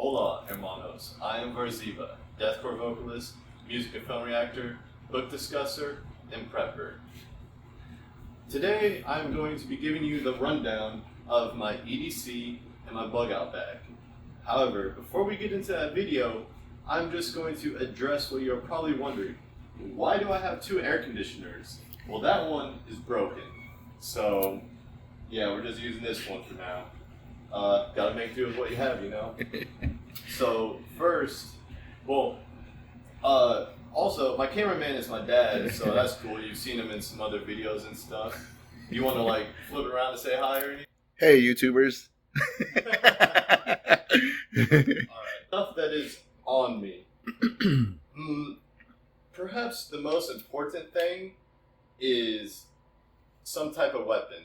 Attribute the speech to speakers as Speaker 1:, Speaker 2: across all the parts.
Speaker 1: Hola, hermanos. I am Varxiva, deathcore vocalist, music and film reactor, book discusser, and prepper. Today, I'm going to be giving you the rundown of my EDC and my Bug Out Bag. However, before we get into that video, I'm just going to address what you're probably wondering. Why do I have two air conditioners? Well, that one is broken. So, yeah, we're just using this one for now. Gotta make do with what you have, you know? So, first, also, my cameraman is my dad, so that's cool. You've seen him in some other videos and stuff. You want to, like, flip it around and say hi or anything?
Speaker 2: Hey, YouTubers.
Speaker 1: Alright, stuff that is on me. Perhaps the most important thing is some type of weapon,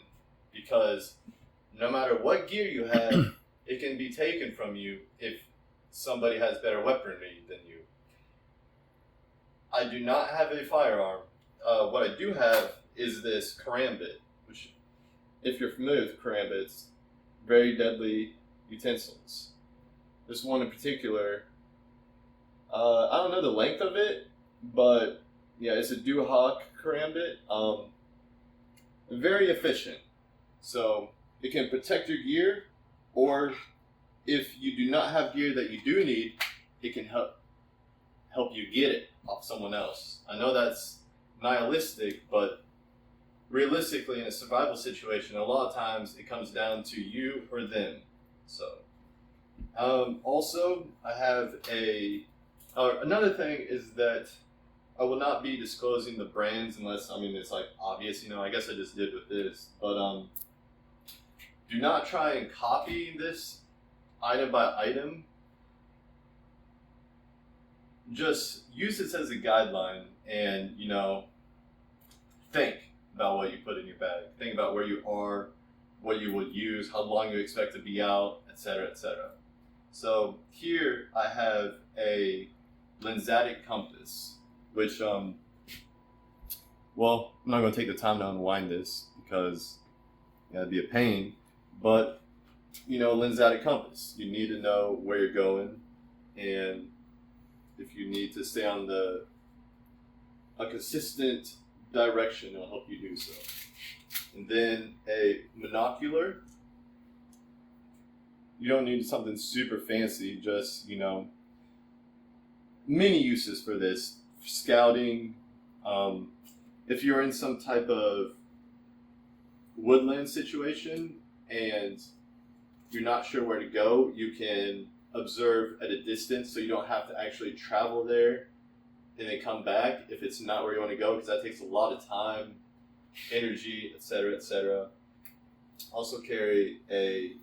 Speaker 1: because no matter what gear you have, it can be taken from you if somebody has better weaponry than you. I do not have a firearm. What I do have is this karambit, which, if you're familiar with karambits, very deadly utensils. This one in particular, I don't know the length of it, but yeah, it's a Duhawk karambit. Very efficient. So it can protect your gear, or if you do not have gear that you do need, it can help you get it off someone else. I know that's nihilistic, but realistically in a survival situation, a lot of times it comes down to you or them. So, also I have another thing is that I will not be disclosing the brands unless, it's like obvious, you know, I guess I just did with this, but do not try and copy this item by item. Just use this as a guideline and, you know, think about what you put in your bag. Think about where you are, what you would use, how long you expect to be out, etc., etc. So here I have a lensatic compass, which, I'm not going to take the time to unwind this because it'd be a pain, but, you know, lensatic compass. You need to know where you're going, and if you need to stay on a consistent direction, it'll help you do so. And then a monocular. You don't need something super fancy, just, you know, many uses for this. Scouting, if you're in some type of woodland situation and you're not sure where to go, you can observe at a distance so you don't have to actually travel there and then come back if it's not where you want to go, because that takes a lot of time, energy, etc., etc. Also carry a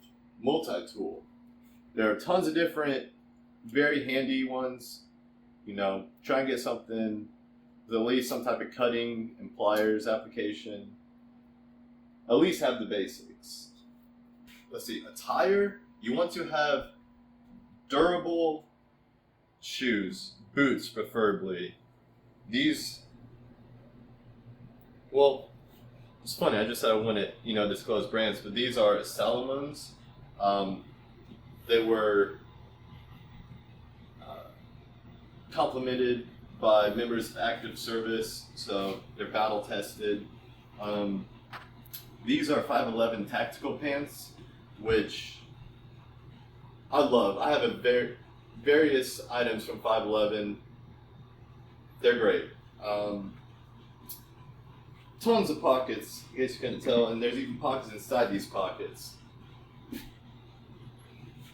Speaker 1: multi-tool. There are tons of different very handy ones. You know, try and get something with at least some type of cutting and pliers application. At least have the basics. Let's see, attire. You want to have durable shoes, boots preferably. These, it's funny, I just said I wouldn't, disclose brands, but these are Salomon's. They were complimented by members of active service, so they're battle tested. These are 511 tactical pants, which I love. I have various items from 511. They're great. Tons of pockets, I guess you couldn't tell, and there's even pockets inside these pockets.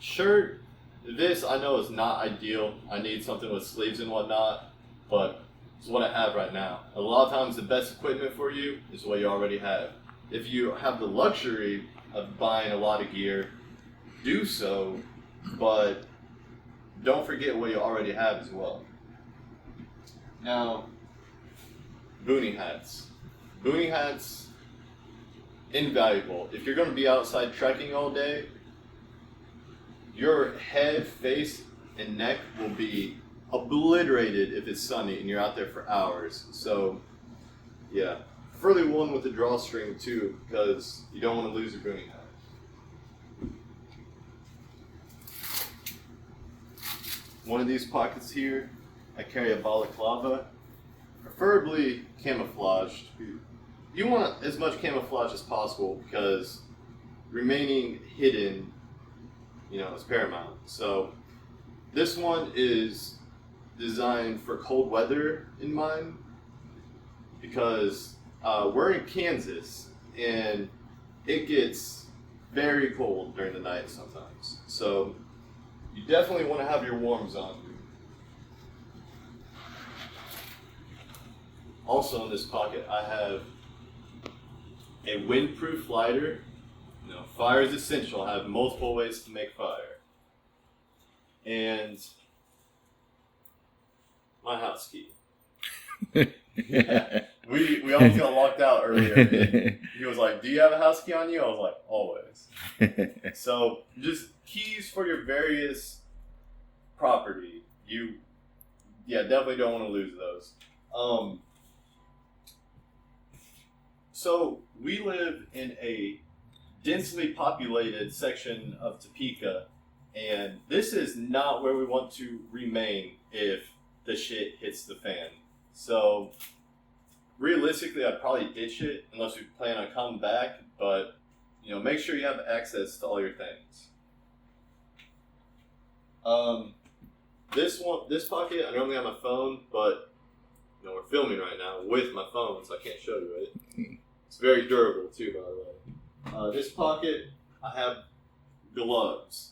Speaker 1: Shirt. This I know is not ideal. I need something with sleeves and whatnot, but it's what I have right now. A lot of times the best equipment for you is what you already have. If you have the luxury of buying a lot of gear, do so, but don't forget what you already have as well. Now, boonie hats. Boonie hats, invaluable. If you're going to be outside trekking all day, your head, face, and neck will be obliterated if it's sunny and you're out there for hours. So, yeah. Preferably one with a drawstring too, because you don't want to lose your boonie hat. one of these pockets here, I carry a balaclava, preferably camouflaged. You want as much camouflage as possible because remaining hidden, is paramount. So this one is designed for cold weather in mind because we're in Kansas and it gets very cold during the night sometimes. So you definitely want to have your warms on. Also in this pocket, I have a windproof lighter. Fire is essential. I have multiple ways to make fire. And my house key. Yeah. We almost got locked out earlier. He was like, "Do you have a house key on you?" I was like, "Always." So just keys for your various property. You definitely don't want to lose those. So we live in a densely populated section of Topeka, and this is not where we want to remain if the shit hits the fan. So realistically, I'd probably ditch it unless we plan on coming back, but make sure you have access to all your things. This pocket, I normally have my phone, but we're filming right now with my phone, so I can't show you it. It's very durable too, by the way. This pocket, I have gloves.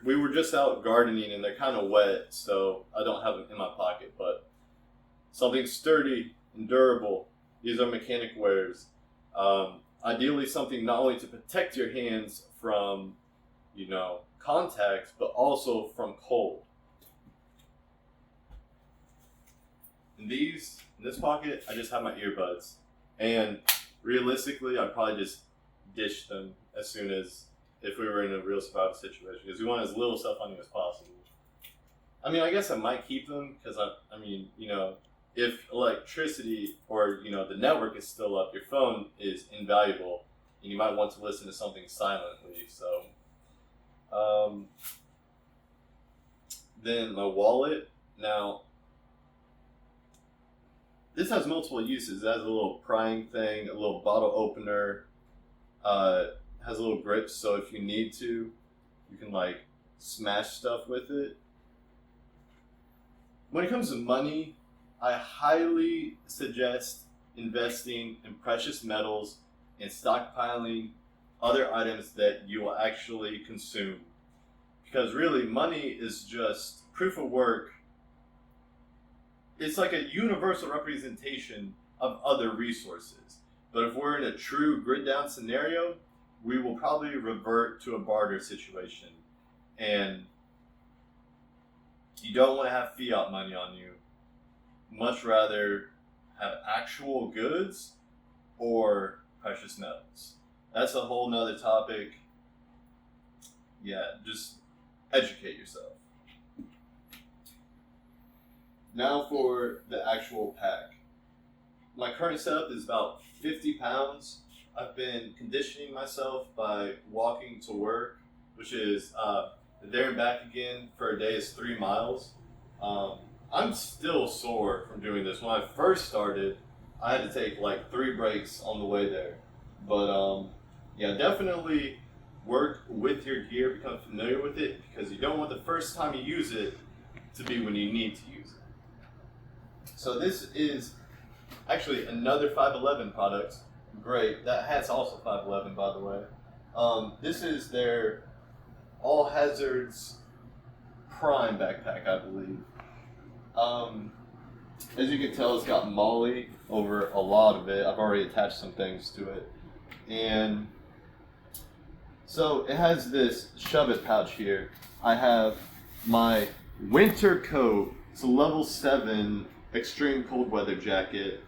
Speaker 1: We were just out gardening and they're kind of wet, so I don't have them in my pocket, but something sturdy and durable. These are mechanic wares. Ideally something not only to protect your hands from, contact, but also from cold. In this pocket, I just have my earbuds. And realistically, I'd probably just dish them as soon as if we were in a real survival situation, because we want as little stuff on you as possible. I mean, I guess I might keep them because if electricity or the network is still up, your phone is invaluable, and you might want to listen to something silently. So, then my wallet. Now, this has multiple uses. It has a little prying thing, a little bottle opener. Has a little grip, so if you need to, you can smash stuff with it. When it comes to money, I highly suggest investing in precious metals and stockpiling other items that you will actually consume. Because really, money is just proof of work. It's like a universal representation of other resources. But if we're in a true grid down scenario, we will probably revert to a barter situation. And you don't want to have fiat money on you. Much rather have actual goods or precious metals. That's a whole nother topic. Yeah, just educate yourself. Now for the actual pack. My current setup is about 50 pounds. I've been conditioning myself by walking to work, which is there and back again for a day is 3 miles. I'm still sore from doing this. When I first started, I had to take 3 breaks on the way there. But definitely work with your gear, become familiar with it, because you don't want the first time you use it to be when you need to use it. So this is actually another 511 product. Great. That hat's also 511, by the way. This is their All Hazards Prime backpack, I believe. As you can tell, it's got Molly over a lot of it. I've already attached some things to it. And so it has this shove it pouch here. I have my winter coat. It's a level 7 extreme cold weather jacket.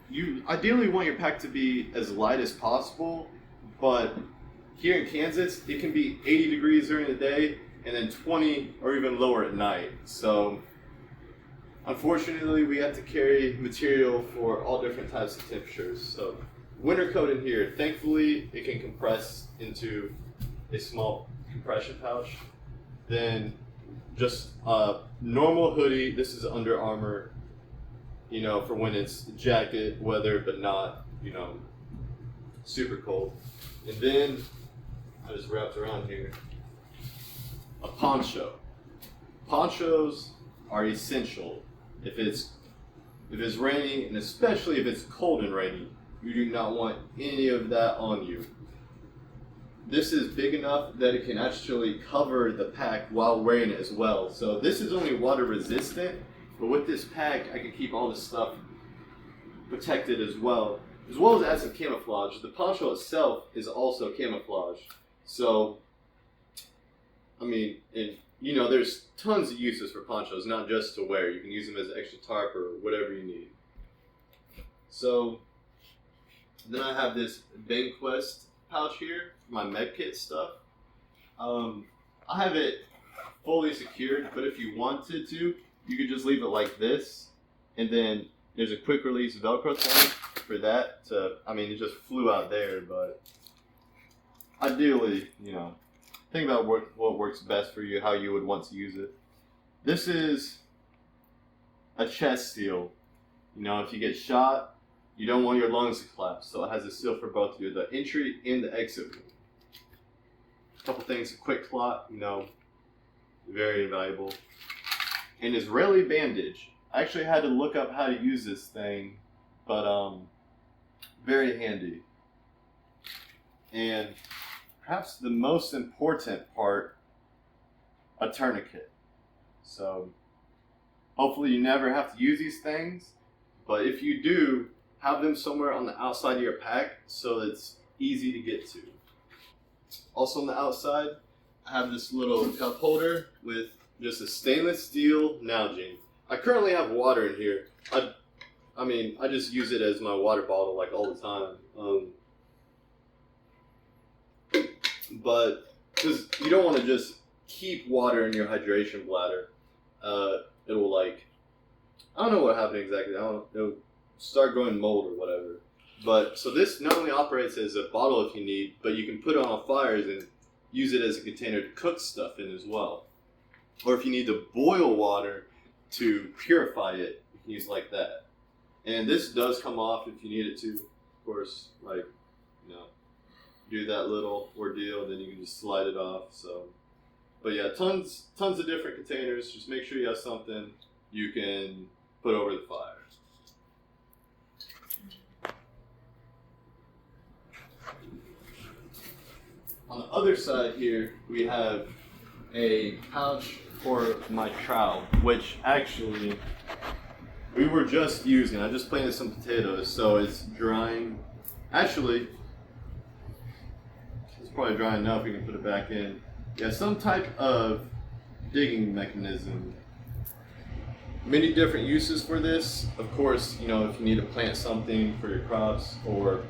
Speaker 1: You ideally want your pack to be as light as possible, but here in Kansas, it can be 80 degrees during the day and then 20 or even lower at night. So unfortunately, we have to carry material for all different types of temperatures. So winter coat in here, thankfully, it can compress into a small compression pouch. Then just a normal hoodie. This is Under Armour, you know, for when it's jacket weather, but not, you know, super cold. And then I just wrapped around here a poncho. Ponchos are essential if it's raining, and especially if it's cold and rainy. You do not want any of that on you. This is big enough that it can actually cover the pack while wearing it as well. So this is only water resistant, but with this pack, I can keep all this stuff protected as well as add some camouflage. The poncho itself is also camouflage. So, I mean, and you know, there's tons of uses for ponchos, not just to wear. You can use them as an extra tarp or whatever you need. So, then I have this Banquest pouch here, my medkit stuff. I have it fully secured, but if you wanted to, you could just leave it like this, and then there's a quick release Velcro thing for that to, I mean, it just flew out there, but ideally, you know, think about what works best for you, how you would want to use it. This is a chest seal. You know, if you get shot, you don't want your lungs to collapse, so it has a seal for both of you, the entry and the exit wound. A couple things, a quick clot, you know, very invaluable. An Israeli bandage. I actually had to look up how to use this thing, but very handy. And perhaps the most important part, a tourniquet. So hopefully you never have to use these things, but if you do, have them somewhere on the outside of your pack so it's easy to get to. Also on the outside, I have this little cup holder with just a stainless steel Nalgene. I currently have water in here. I mean, I just use it as my water bottle like all the time. But because you don't want to just keep water in your hydration bladder, it'll like, I don't know what happened exactly. It'll start growing mold or whatever. But so this not only operates as a bottle if you need, but you can put it on fires and use it as a container to cook stuff in as well. Or if you need to boil water to purify it, you can use it like that. And this does come off if you need it to, of course, like, you know, do that little ordeal, and then you can just slide it off. So, but yeah, tons of different containers. Just make sure you have something you can put over the fire. On the other side here, we have a pouch for my trowel, which actually we were just using. I just planted some potatoes, so it's drying. Actually, it's probably dry enough. We can put it back in. Yeah, some type of digging mechanism. Many different uses for this. Of course, you know, if you need to plant something for your crops or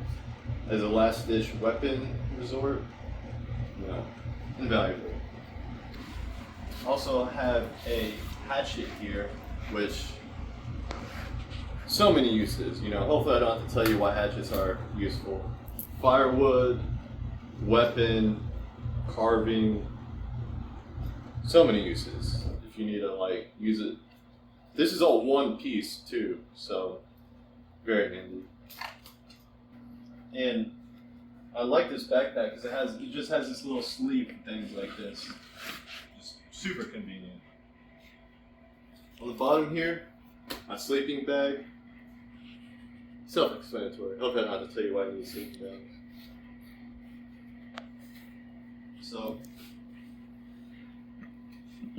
Speaker 1: as a last ditch weapon resort, you know, invaluable. Also have a hatchet here, which so many uses, you know, hopefully I don't have to tell you why hatchets are useful. Firewood, weapon, carving, so many uses if you need to like use it. This is all one piece too, so very handy. And I like this backpack because it just has this little sleeve and things like this. Just super convenient. On the bottom here, my sleeping bag. Self-explanatory. Hopefully I don't have to tell you why you need a sleeping bag. So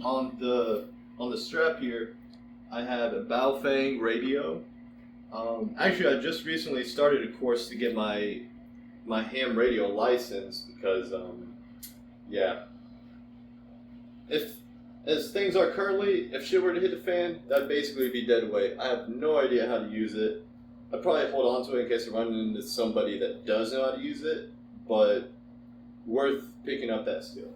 Speaker 1: on the strap here, I have a Baofeng radio. Actually, I just recently started a course to get my ham radio license because, yeah. If, as things are currently, if shit were to hit the fan, that'd basically be dead weight. I have no idea how to use it. I'd probably hold on to it in case I run into somebody that does know how to use it, but worth picking up that skill.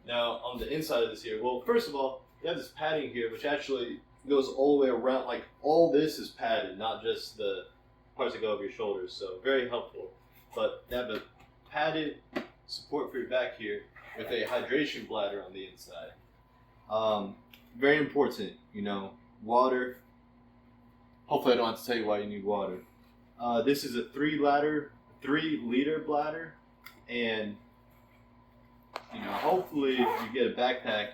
Speaker 1: Now, on the inside of this here, well, first of all, you have this padding here, which actually goes all the way around. Like, all this is padded, not just the parts that go over your shoulders, so very helpful. But they have a padded support for your back here with a hydration bladder on the inside. Very important, you know, water. Hopefully I don't have to tell you why you need water. This is a 3-liter bladder, and you know, hopefully you get a backpack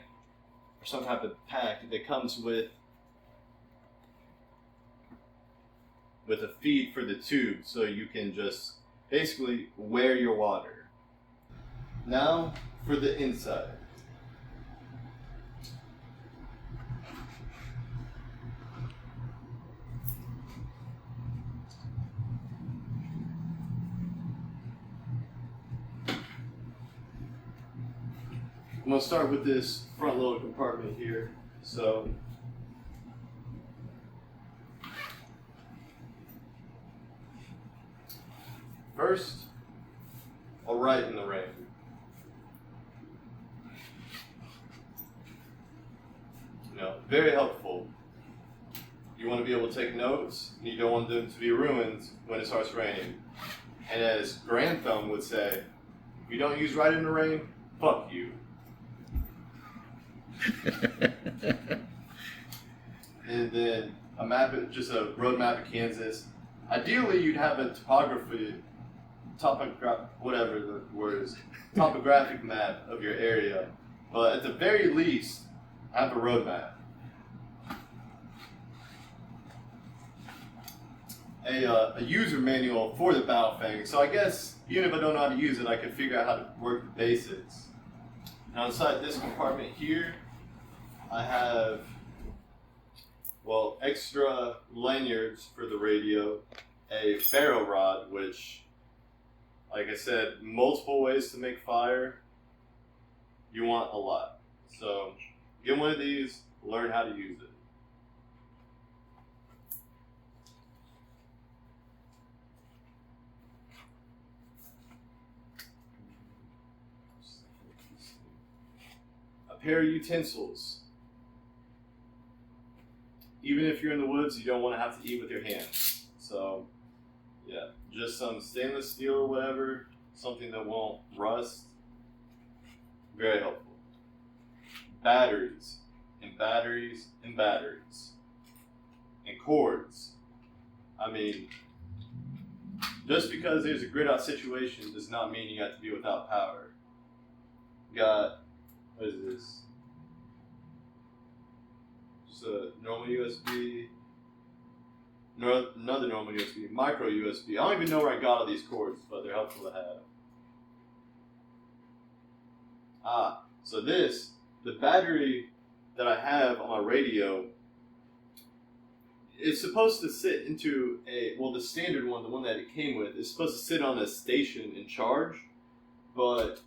Speaker 1: or some type of pack that comes with a feed for the tube, so you can just basically wear your water. Now for the inside. I'm going to start with this front load compartment here. So first, I'll write in the rain. You know, very helpful. You want to be able to take notes, and you don't want them to be ruined when it starts raining. And as Garand Thumb would say, if you don't use write in the rain, fuck you. And then a map, just a road map of Kansas. Ideally, you'd have a topographic map of your area. But at the very least, have a road map. A user manual for the Battlefield. So I guess even if I don't know how to use it, I can figure out how to work the basics. Now inside this compartment here, I have, well, extra lanyards for the radio, a ferro rod, which, like I said, multiple ways to make fire. You want a lot. So get one of these, learn how to use it. A pair of utensils. Even if you're in the woods, you don't want to have to eat with your hands. So, yeah, just some stainless steel or whatever, something that won't rust. Very helpful. Batteries, and batteries, and batteries. And cords. I mean, just because there's a grid out situation does not mean you have to be without power. Got, what is this? A normal USB, another normal USB, micro USB. I don't even know where I got all these cords, but they're helpful to have. So this, the battery that I have on my radio, is supposed to sit into the standard one, the one that it came with, is supposed to sit on a station and charge, but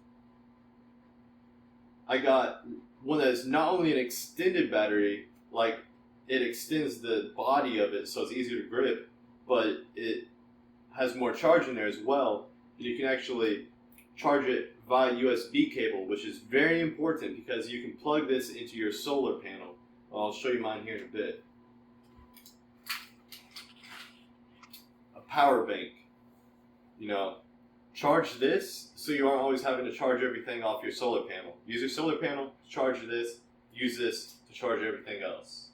Speaker 1: I got one that is not only an extended battery, like it extends the body of it so it's easier to grip, but it has more charge in there as well. You can actually charge it via USB cable, which is very important because you can plug this into your solar panel. I'll show you mine here in a bit. A power bank. You know, charge this so you aren't always having to charge everything off your solar panel. Use your solar panel, charge this, use this to charge everything else.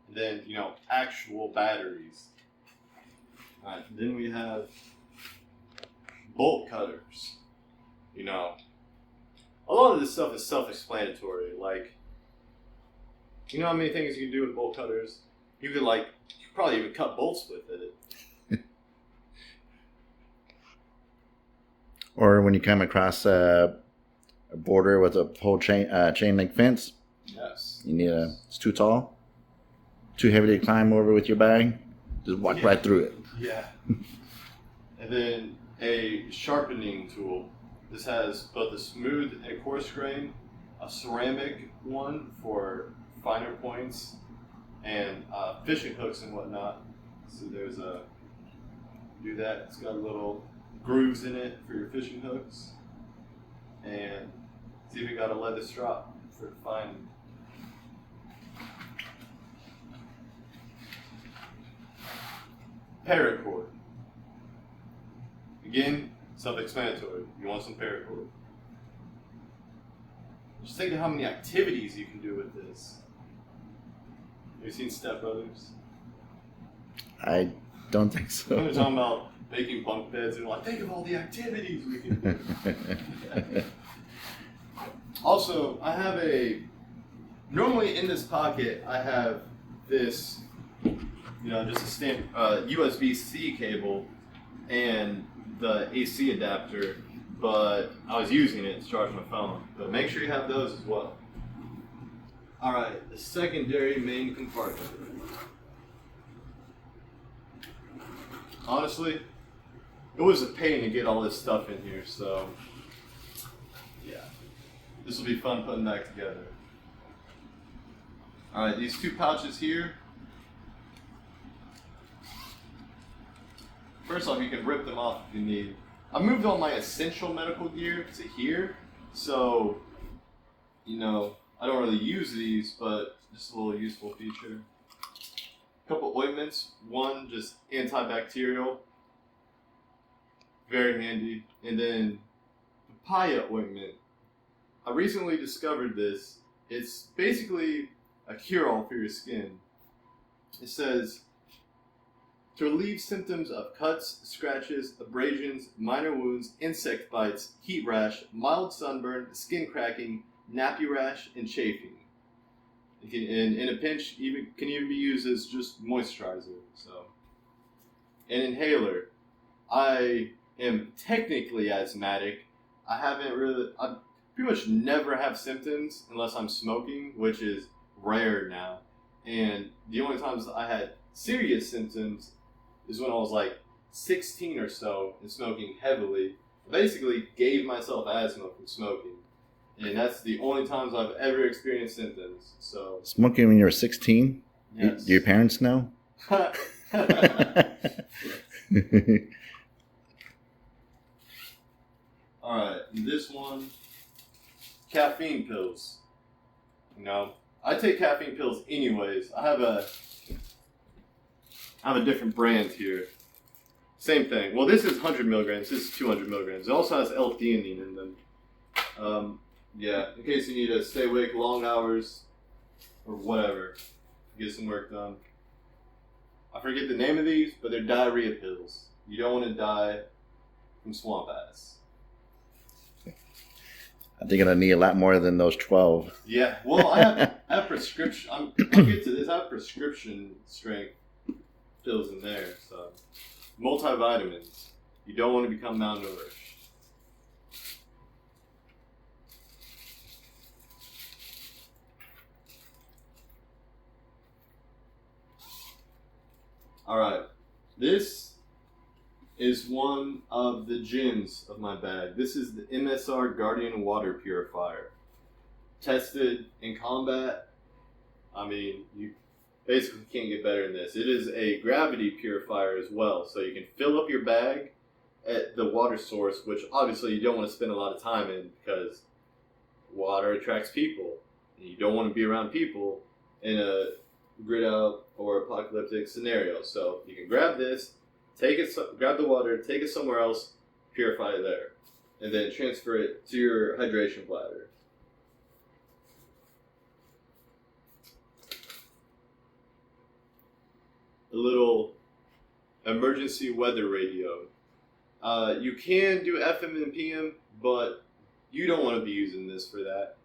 Speaker 1: And then, you know, actual batteries. Alright, then we have bolt cutters. You know, a lot of this stuff is self-explanatory. Like, you know how many things you can do with bolt cutters? You could probably even cut bolts with it.
Speaker 2: Or when you come across a border with a whole chain link fence.
Speaker 1: Yes.
Speaker 2: You need it's too tall, too heavy to climb over with your bag. Just walk right through it.
Speaker 1: Yeah. And then a sharpening tool. This has both a smooth and coarse grain, a ceramic one for finer points, and fishing hooks and whatnot. So there's do that. It's got little grooves in it for your fishing hooks, and it's even got a leather strap for fine. Paracord. Again, self-explanatory. You want some paracord. Just think of how many activities you can do with this. Have you seen Step Brothers?
Speaker 2: I don't think so.
Speaker 1: When they're talking about making bunk beds, and like, think of all the activities we can do. Also, I have normally in this pocket, I have this, just a USB-C cable and the AC adapter, but I was using it to charge my phone. But make sure you have those as well. All right, the secondary main compartment. Honestly, it was a pain to get all this stuff in here, so yeah, this will be fun putting back together. All right, these two pouches here. First off, you can rip them off if you need. I moved all my essential medical gear to here, so I don't really use these, but just a little useful feature. A couple ointments, one just antibacterial, very handy, and then papaya ointment. I recently discovered this. It's basically a cure-all for your skin. It says, to relieve symptoms of cuts, scratches, abrasions, minor wounds, insect bites, heat rash, mild sunburn, skin cracking, nappy rash, and chafing. It can, in a pinch, can even be used as just moisturizer. So, an inhaler. I am technically asthmatic. I pretty much never have symptoms unless I'm smoking, which is rare now. And the only times I had serious symptoms is when I was like 16 or so and smoking heavily. I basically gave myself asthma from smoking. And that's the only times I've ever experienced symptoms. So
Speaker 2: smoking when you were 16?
Speaker 1: Yes.
Speaker 2: Do your parents know?
Speaker 1: Alright, this one, caffeine pills. I take caffeine pills anyways. I have a different brand here. Same thing. Well, this is 100 milligrams. This is 200 milligrams. It also has L-theanine in them. Yeah, in case you need to stay awake long hours or whatever, get some work done. I forget the name of these, but they're diarrhea pills. You don't want to die from swamp ass.
Speaker 2: I think I need a lot more than those 12.
Speaker 1: Yeah, well, I have prescription. I'll get to this. I have prescription strength pills in there. So, multivitamins. You don't want to become malnourished. Alright, this is one of the gems of my bag. This is the MSR Guardian Water Purifier. Tested in combat. I mean, you basically can't get better than this. It is a gravity purifier as well, so you can fill up your bag at the water source, which obviously you don't want to spend a lot of time in because water attracts people. And you don't want to be around people in a grid out or apocalyptic scenario. So you can grab this, grab the water, take it somewhere else, purify it there, and then transfer it to your hydration bladder. A little emergency weather radio. You can do FM and PM, but you don't want to be using this for that.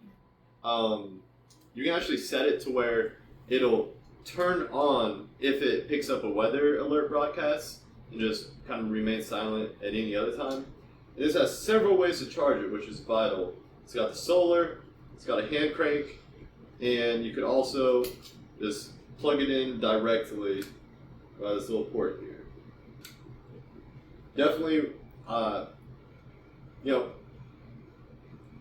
Speaker 1: You can actually set it to where it'll turn on if it picks up a weather alert broadcast and just kind of remain silent at any other time. And this has several ways to charge it, which is vital. It's got the solar, it's got a hand crank, and you could also just plug it in directly by this little port here. Definitely,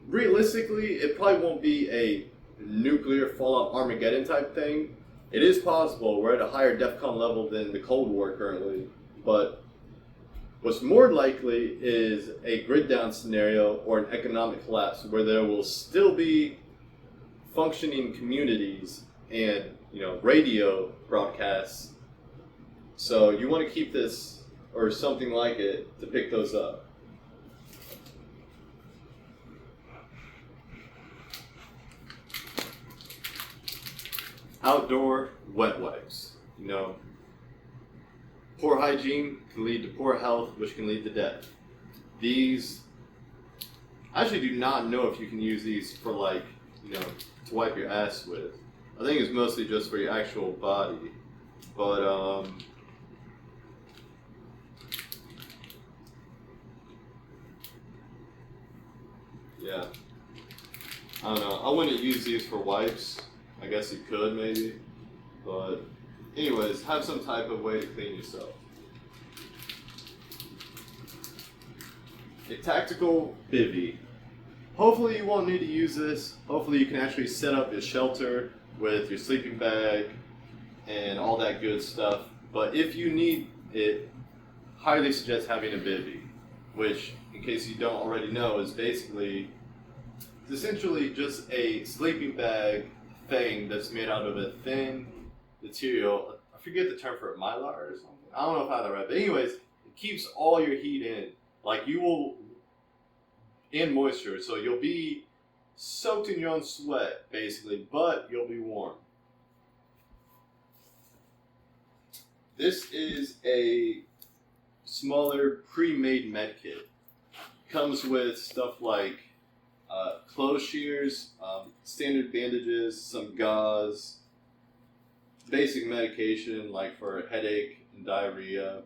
Speaker 1: realistically, it probably won't be a nuclear fallout Armageddon type thing. It is possible. We're at a higher DEFCON level than the Cold War currently, but what's more likely is a grid down scenario or an economic collapse where there will still be functioning communities and radio broadcasts. So you want to keep this or something like it to pick those up. Outdoor wet wipes. You know, poor hygiene can lead to poor health, which can lead to death. These, I actually do not know if you can use these for, like, you know, to wipe your ass with. I think it's mostly just for your actual body. But, yeah. I don't know. I wouldn't use these for wipes. I guess you could maybe. But anyways, have some type of way to clean yourself. A tactical bivvy. Hopefully you won't need to use this. Hopefully you can actually set up your shelter with your sleeping bag and all that good stuff. But if you need it, highly suggest having a bivvy, which, in case you don't already know, is basically, it's essentially just a sleeping bag thing that's made out of a thin material. I forget the term for it, mylar or something. I don't know if I have that right. But anyways, it keeps all your heat in. Like, you will, in moisture, so you'll be soaked in your own sweat, basically, but you'll be warm. This is a smaller pre-made med kit. Comes with stuff like clothes shears, standard bandages, some gauze, basic medication like for headache and diarrhea,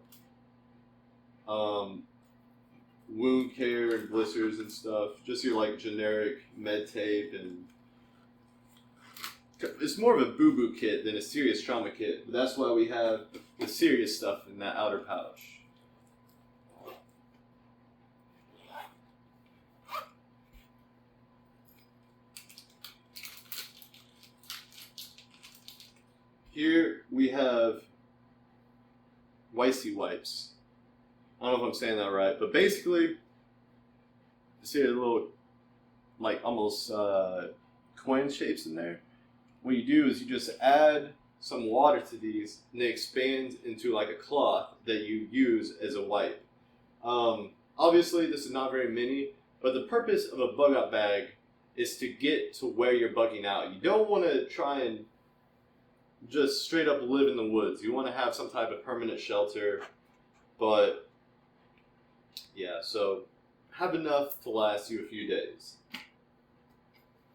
Speaker 1: wound care and blisters and stuff, just your like generic med tape, and it's more of a boo-boo kit than a serious trauma kit, but that's why we have the serious stuff in that outer pouch. Here we have Varxiva wipes. I don't know if I'm saying that right, but basically, you see a little, like, almost coin shapes in there. What you do is you just add some water to these, and they expand into like a cloth that you use as a wipe. Obviously, this is not very many, but the purpose of a bug out bag is to get to where you're bugging out. You don't want to try and just straight up live in the woods. You want to have some type of permanent shelter, but yeah, so have enough to last you a few days.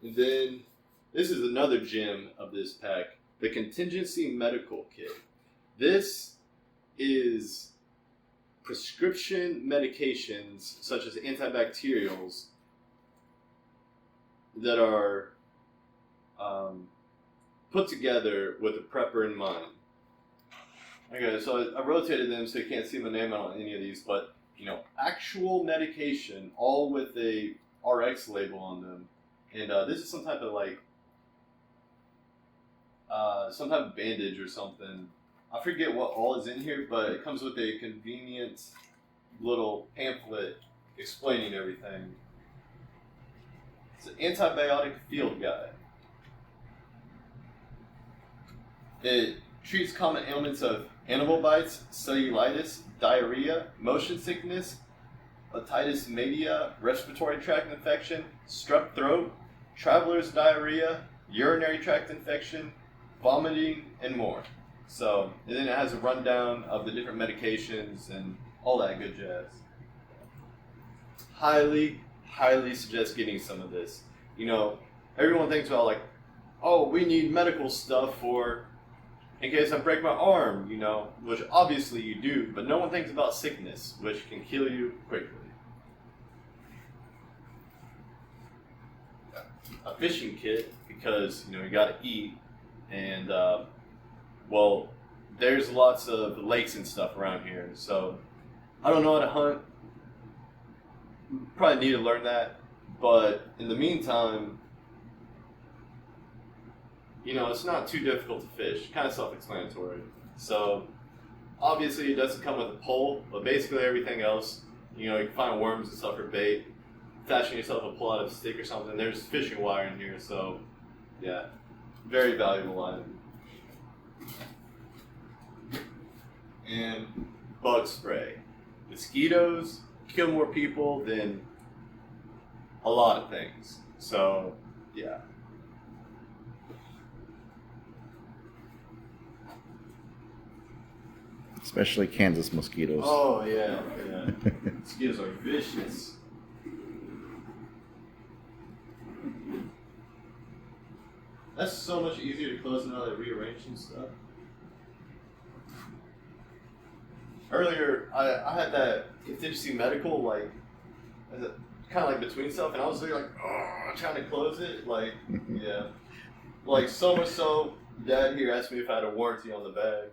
Speaker 1: And then this is another gem of this pack, the contingency medical kit. This is prescription medications such as antibacterials that are put together with a prepper in mind. Okay, so I rotated them so you can't see my name on any of these, but you know, actual medication, all with a RX label on them. And this is some type of like, some type of bandage or something. I forget what all is in here, but it comes with a convenient little pamphlet explaining everything. It's an antibiotic field guide. It treats common ailments of animal bites, cellulitis, diarrhea, motion sickness, otitis media, respiratory tract infection, strep throat, traveler's diarrhea, urinary tract infection, vomiting, and more. So, and then it has a rundown of the different medications and all that good jazz. Highly, highly suggest getting some of this. You know, everyone thinks about like, oh, we need medical stuff for in case I break my arm, you know, which obviously you do, but no one thinks about sickness, which can kill you quickly. A fishing kit, because, you know, you gotta eat, and, well, there's lots of lakes and stuff around here, so I don't know how to hunt. Probably need to learn that, but in the meantime, you know, it's not too difficult to fish, kind of self-explanatory. So, obviously it doesn't come with a pole, but basically everything else, you know, you can find worms and stuff for bait, fashion yourself a pull out of a stick or something. There's fishing wire in here, so yeah, very valuable item. And bug spray. Mosquitoes kill more people than a lot of things. So, yeah.
Speaker 2: Especially Kansas mosquitoes.
Speaker 1: Oh, yeah, yeah. Mosquitoes are vicious. That's so much easier to close now that I rearrange and stuff. Earlier, I had that contingency medical, like, kind of like between stuff, and I was like, oh, trying to close it. Like, yeah. Like, so much so, Dad here asked me if I had a warranty on the bag.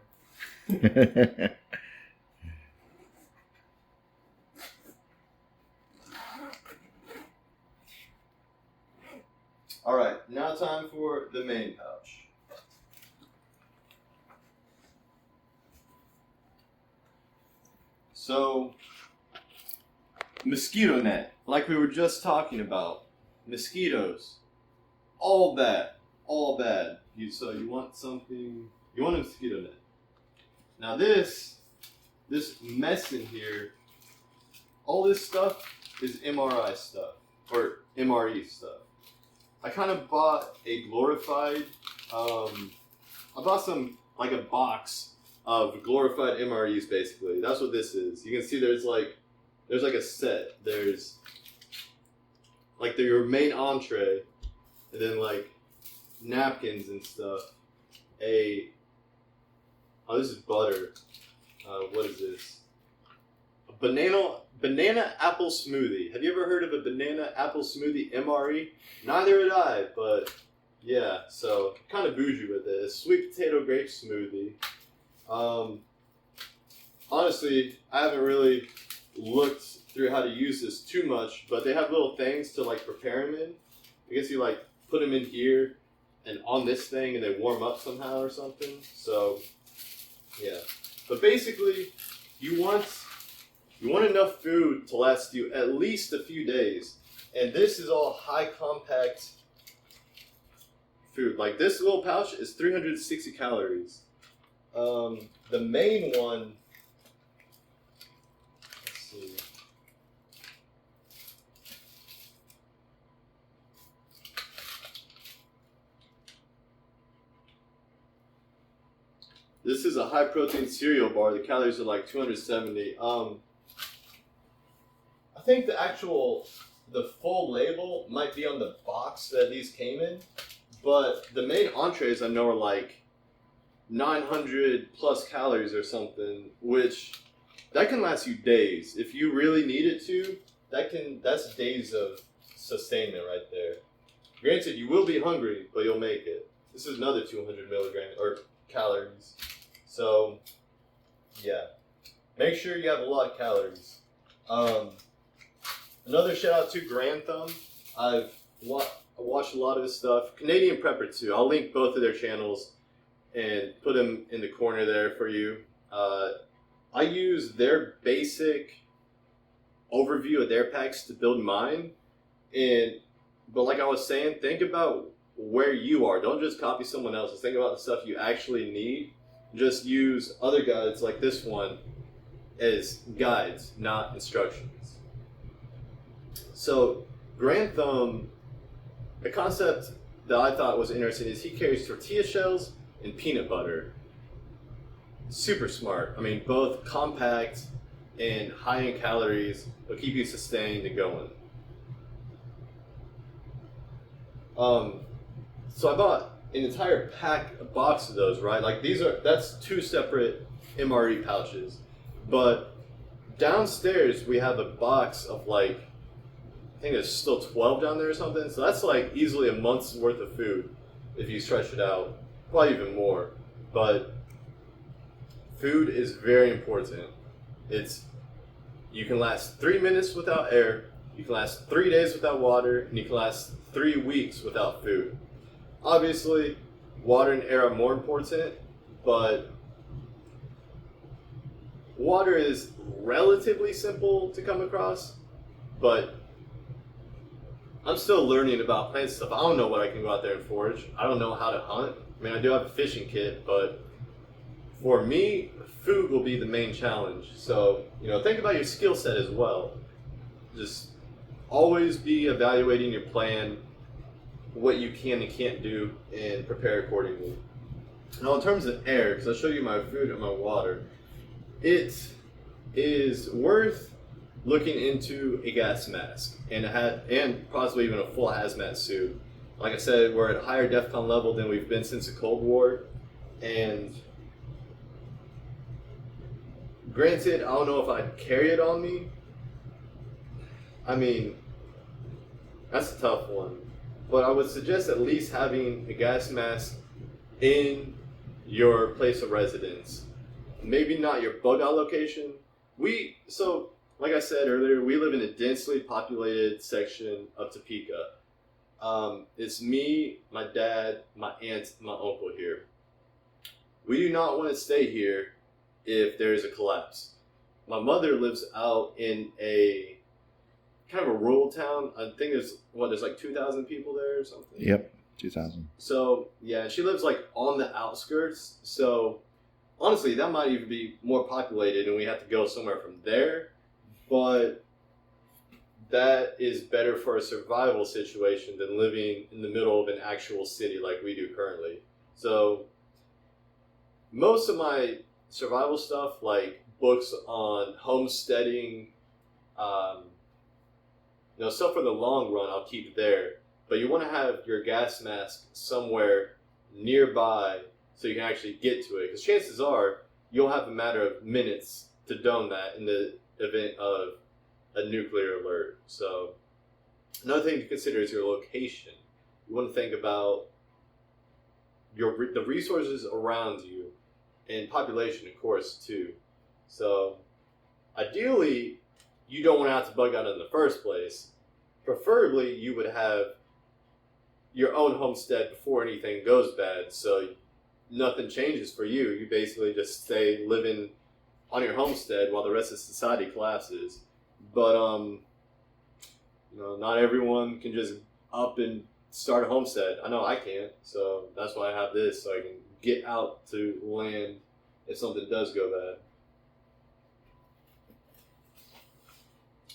Speaker 1: All right, now time for the main pouch. So, mosquito net, like we were just talking about. Mosquitoes, all bad, all bad. So you want something, you want a mosquito net. Now this mess in here, all this stuff is MRI stuff, or MRE stuff. I kind of bought a glorified, I bought some, like a box of glorified MREs basically. That's what this is. You can see there's like a set. There's like your main entree, and then like napkins and stuff. Oh, this is butter. What is this? A banana apple smoothie. Have you ever heard of a banana apple smoothie MRE? Neither had I, but yeah, so kind of bougie with it. A sweet potato grape smoothie. Honestly, I haven't really looked through how to use this too much, but they have little things to like prepare them in. I guess you like put them in here and on this thing and they warm up somehow or something. So yeah, but basically you want enough food to last you at least a few days. And this is all high compact food. Like this little pouch is 360 calories. The main one, let's see. This is a high protein cereal bar. The calories are like 270. I think the full label might be on the box that these came in, but the main entrees I know are like 900 plus calories or something, which that can last you days. If you really need it to, that's days of sustainment right there. Granted, you will be hungry, but you'll make it. This is another 200 milligrams or calories. So, yeah. Make sure you have a lot of calories. Another shout out to Garand Thumb. I've watched a lot of his stuff. Canadian Prepper too. I'll link both of their channels and put them in the corner there for you. I use their basic overview of their packs to build mine. But like I was saying, think about where you are. Don't just copy someone else's. Think about the stuff you actually need. Just use other guides like this one as guides, not instructions. So, Garand Thumb, the concept that I thought was interesting is he carries tortilla shells and peanut butter. Super smart. I mean, both compact and high in calories, will keep you sustained and going. So I bought an entire a box of those, right? Like that's two separate MRE pouches. But downstairs we have a box of like, I think there's still 12 down there or something. So that's like easily a month's worth of food if you stretch it out. Probably even more. But food is very important. You can last 3 minutes without air, you can last 3 days without water, and you can last 3 weeks without food. Obviously, water and air are more important, but water is relatively simple to come across, but I'm still learning about plant stuff. I don't know what I can go out there and forage. I don't know how to hunt. I mean, I do have a fishing kit, but For me, food will be the main challenge. So, think about your skill set as well. Just always be evaluating your plan, what you can and can't do, and prepare accordingly. Now, in terms of air, because I'll show you my food and my water, it is worth looking into a gas mask and possibly even a full hazmat suit. Like I said, we're at a higher DEFCON level than we've been since the Cold War, and granted, I don't know if I'd carry it on me. I mean, that's a tough one. But I would suggest at least having a gas mask in your place of residence. Maybe not your bug out location. Like I said earlier, we live in a densely populated section of Topeka. It's me, my dad, my aunt, my uncle here. We do not want to stay here if there is a collapse. My mother lives out in a kind of a rural town. I think there's like 2,000 people there or something.
Speaker 2: Yep, 2,000.
Speaker 1: So yeah, she lives like on the outskirts. So honestly, that might even be more populated, and we have to go somewhere from there. But that is better for a survival situation than living in the middle of an actual city like we do currently. So most of my survival stuff, like books on homesteading, stuff for the long run, I'll keep there. But you want to have your gas mask somewhere nearby so you can actually get to it. Because chances are you'll have a matter of minutes to don that in the event of a nuclear alert. So another thing to consider is your location. You want to think about the resources around you and population, of course, too. So ideally, you don't want to have to bug out in the first place. Preferably, you would have your own homestead before anything goes bad, so nothing changes for you. You basically just stay living on your homestead while the rest of society collapses. But not everyone can just up and start a homestead. I know I can't, so that's why I have this, so I can get out to land if something does go bad.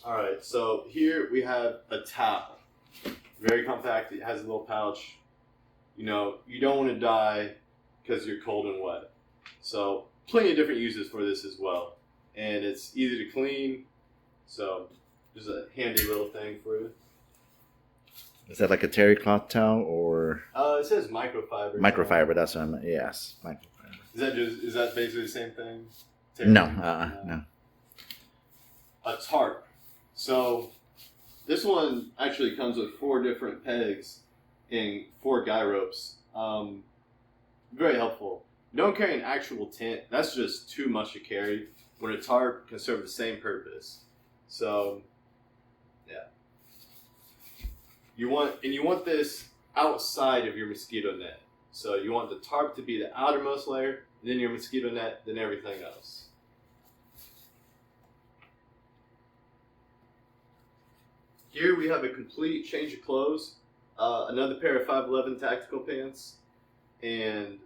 Speaker 1: Alright, so here we have a towel. Very compact, it has a little pouch. You don't want to die because you're cold and wet. So plenty of different uses for this as well. And it's easy to clean, so just a handy little thing for you.
Speaker 2: Is that like a terry cloth towel or?
Speaker 1: It says microfiber.
Speaker 2: Microfiber, that's what I meant. Yes, microfiber.
Speaker 1: Is that basically the same thing?
Speaker 2: No, no.
Speaker 1: A tarp. So this one actually comes with 4 different pegs and 4 guy ropes. Very helpful. Don't carry an actual tent. That's just too much to carry. When a tarp can serve the same purpose. So, yeah. You want this outside of your mosquito net. So you want the tarp to be the outermost layer, then your mosquito net, then everything else. Here we have a complete change of clothes, another pair of 511 tactical pants, and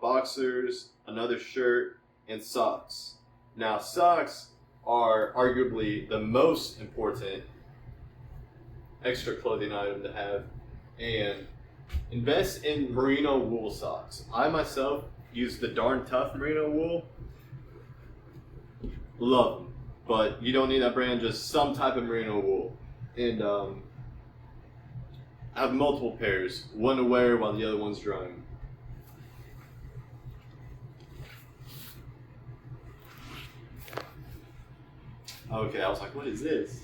Speaker 1: boxers, another shirt, and socks. Now, socks are arguably the most important extra clothing item to have, and invest in merino wool socks. I myself use the Darn Tough merino wool. Love them, but you don't need that brand, just some type of merino wool. And I have multiple pairs, one to wear while the other one's drying. Okay, I was like, what is this?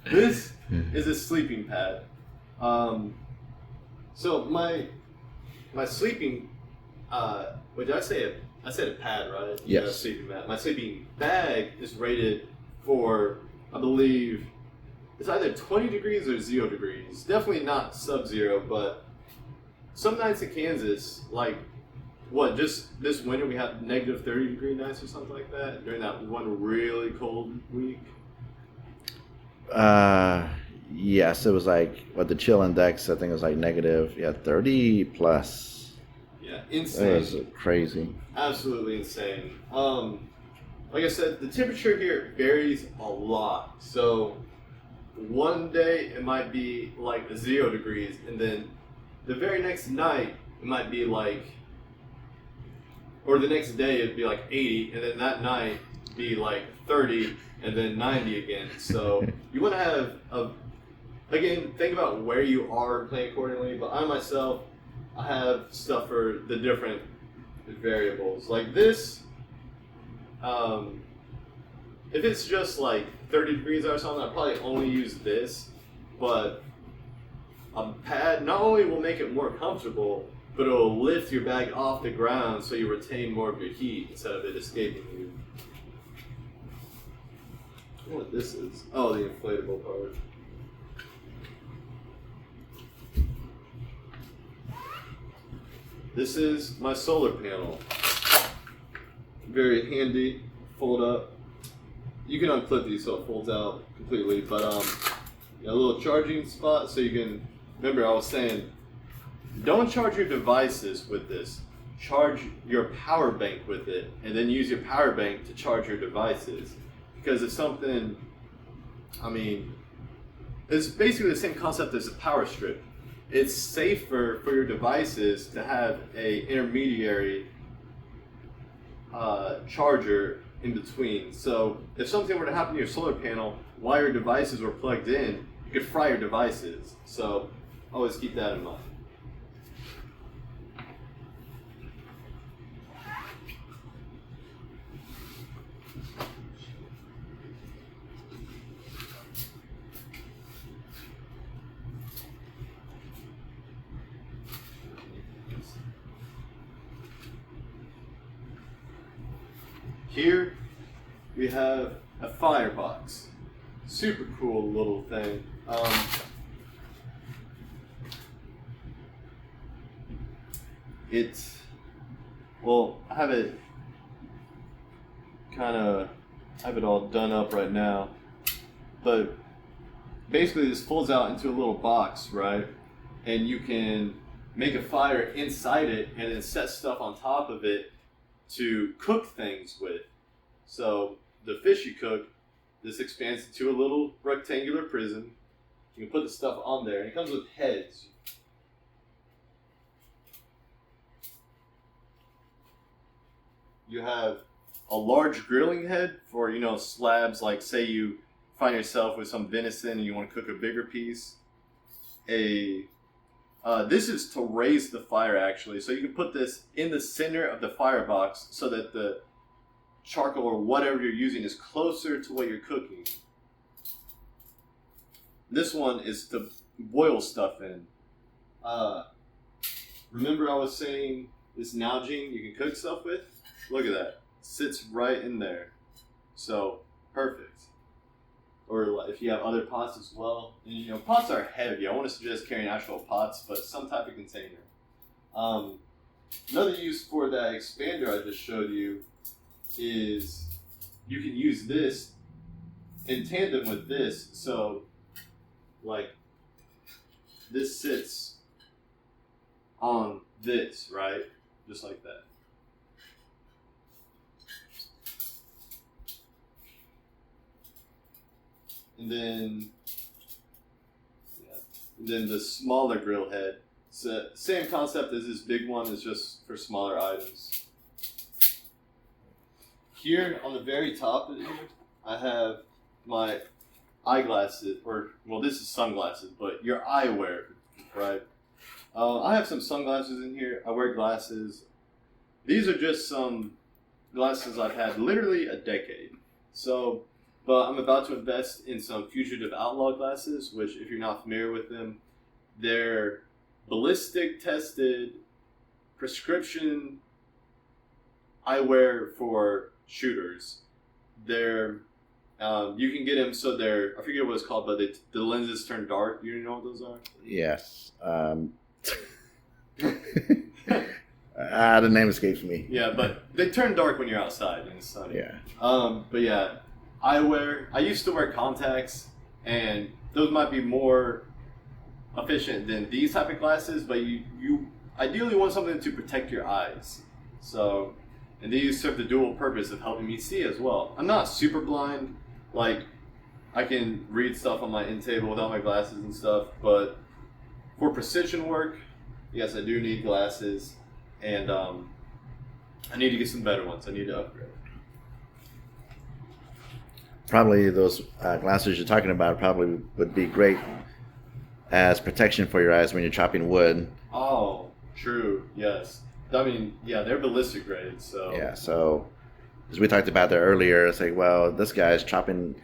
Speaker 1: This is a sleeping pad. So my sleeping, wait, did I say I said a pad, right?
Speaker 2: Yes.
Speaker 1: Yeah, sleeping mat. My sleeping bag is rated for, I believe, it's either 20 degrees or 0 degrees. Definitely not sub-zero, but some nights in Kansas, like, just this winter we had negative 30 degree nights or something like that during that one really cold week?
Speaker 2: Yes, it was like, the chill index, I think it was like negative, 30 plus.
Speaker 1: Yeah, Yeah,
Speaker 2: That
Speaker 1: insane.
Speaker 2: is crazy.
Speaker 1: Absolutely insane. Like I said, the temperature here varies a lot. So one day it might be like 0 degrees, and then the very next night it might be like, or the next day it'd be like 80, and then that night be like 30, and then 90 again. So you want to have again, think about where you are and plan accordingly. But I myself, I have stuff for the different variables. Like this, if it's just like 30 degrees or something, I'd probably only use this. But a pad not only will make it more comfortable, but it will lift your bag off the ground so you retain more of your heat instead of it escaping you. I don't know what this is. Oh, the inflatable part. This is my solar panel. Very handy, fold up. You can unclip these so it folds out completely, but a little charging spot so you can, remember I was saying, don't charge your devices with this. Charge your power bank with it, and then use your power bank to charge your devices. Because if something, I mean, it's basically the same concept as a power strip. It's safer for your devices to have a intermediary charger in between. So if something were to happen to your solar panel while your devices were plugged in, you could fry your devices. So always keep that in mind. Here we have a firebox. Super cool little thing. Well, I have it all done up right now, but basically this folds out into a little box, right? And you can make a fire inside it and then set stuff on top of it to cook things with. So the fish you cook, this expands into a little rectangular prison. You can put the stuff on there, and it comes with heads. You have a large grilling head for, slabs, like say you find yourself with some venison and you want to cook a bigger piece. This is to raise the fire, actually. So you can put this in the center of the firebox so that the charcoal or whatever you're using is closer to what you're cooking. This one is to boil stuff in. Remember I was saying this Nalgene you can cook stuff with? Look at that. It sits right in there. So, perfect. Or if you have other pots as well. And, pots are heavy. I want to suggest carrying actual pots, but some type of container. Another use for that expander I just showed you is you can use this in tandem with this. So, like, this sits on this, right? Just like that. And then the smaller grill head. So same concept as this big one, is just for smaller items. Here on the very top of here, I have my eyeglasses, this is sunglasses, but your eyewear, right? I have some sunglasses in here. I wear glasses. These are just some glasses I've had literally a decade. But I'm about to invest in some Fugitive Outlaw glasses, which, if you're not familiar with them, they're ballistic tested prescription eyewear for shooters. They're you can get them so they're, I forget what it's called, but the lenses turn dark. You know what those are?
Speaker 2: Yes. The name escapes me.
Speaker 1: Yeah, but they turn dark when you're outside and it's sunny.
Speaker 2: Yeah.
Speaker 1: But yeah, eyewear. I used to wear contacts, and those might be more efficient than these type of glasses, but you ideally want something to protect your eyes. So, and these serve the dual purpose of helping me see as well. I'm not super blind, like I can read stuff on my end table without my glasses and stuff, but for precision work, yes, I do need glasses, and I need to get some better ones. I need to upgrade.
Speaker 2: Probably those glasses you're talking about probably would be great as protection for your eyes when you're chopping wood.
Speaker 1: Oh, true. Yes. I mean, yeah, they're ballistic grade, so.
Speaker 2: Yeah, so as we talked about there earlier, it's like, well, this guy's chopping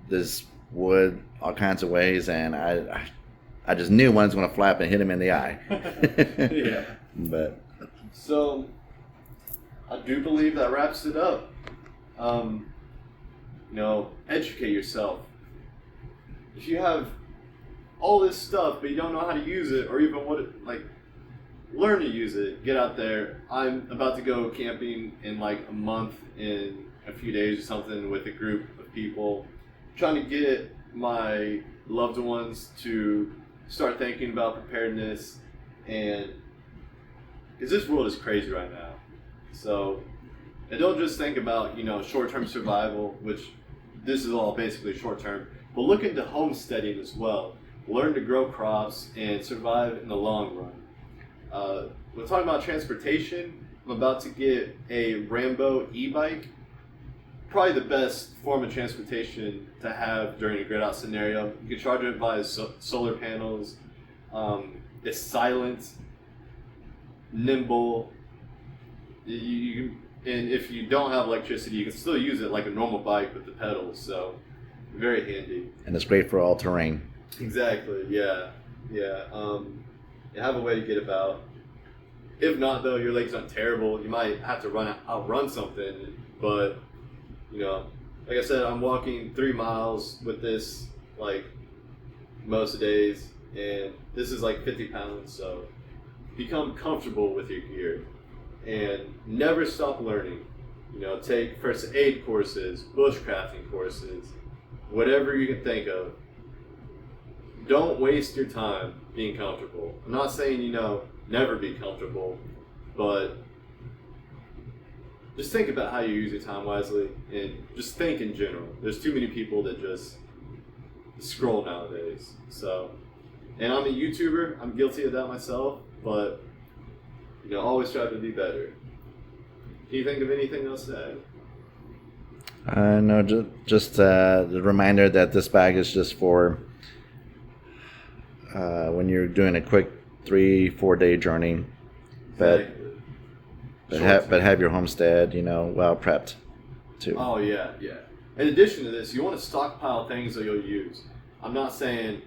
Speaker 2: this wood all kinds of ways, and I just knew one was going to flap and hit him in the eye.
Speaker 1: Yeah.
Speaker 2: But
Speaker 1: so, I do believe that wraps it up. Educate yourself. If you have all this stuff, but you don't know how to use it, or even learn to use it, get out there. I'm about to go camping in like a month, in a few days or something, with a group of people, trying to get my loved ones to start thinking about preparedness, and because this world is crazy right now. So, and don't just think about, short-term survival, which this is all basically short-term, but look into homesteading as well. Learn to grow crops and survive in the long run. We're talking about transportation. I'm about to get a Rambo e-bike. Probably the best form of transportation to have during a grid out scenario. You can charge it via solar panels. It's silent, nimble. And if you don't have electricity, you can still use it like a normal bike with the pedals. So very handy.
Speaker 2: And it's great for all terrain.
Speaker 1: Exactly. Yeah. You have a way to get about. If not, though, your legs aren't terrible. You might have to outrun something, but like I said, I'm walking 3 miles with this most days, and this is 50 pounds. So become comfortable with your gear, and never stop learning. Take first aid courses, bushcrafting courses, whatever you can think of. Don't waste your time being comfortable. I'm not saying, never be comfortable, but just think about how you use your time wisely, and just think in general. There's too many people that just scroll nowadays. So, and I'm a YouTuber. I'm guilty of that myself, but, always try to be better. Can you think of anything else to add?
Speaker 2: No, just the reminder that this bag is just for when you're doing a quick 3-4 day journey, but have your homestead, well prepped too.
Speaker 1: Oh yeah. In addition to this, you want to stockpile things that you'll use. I'm not saying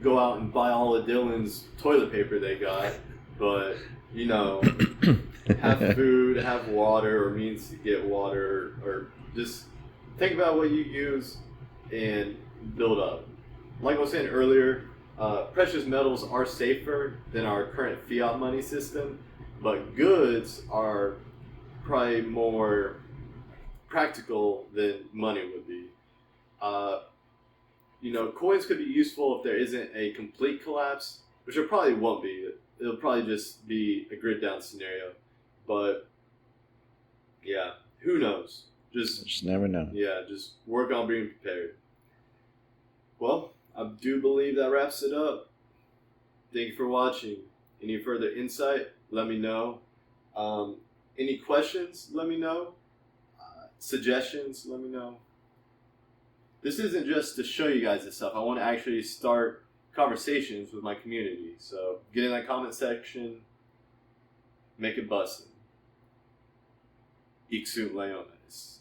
Speaker 1: go out and buy all of Dylan's toilet paper they got, but have food, have water, or means to get water, or just think about what you use and build up. Like I was saying earlier, precious metals are safer than our current fiat money system, but goods are probably more practical than money would be. Coins could be useful if there isn't a complete collapse, which there probably won't be. It'll probably just be a grid down scenario. But yeah, who knows?
Speaker 2: Just never know.
Speaker 1: Yeah, just work on being prepared. Well, I do believe that wraps it up. Thank you for watching. Any further insight, let me know. Any questions, let me know. Suggestions, let me know. This isn't just to show you guys this stuff. I want to actually start conversations with my community. So get in that comment section, make it bussin'. Ik sunt Leones.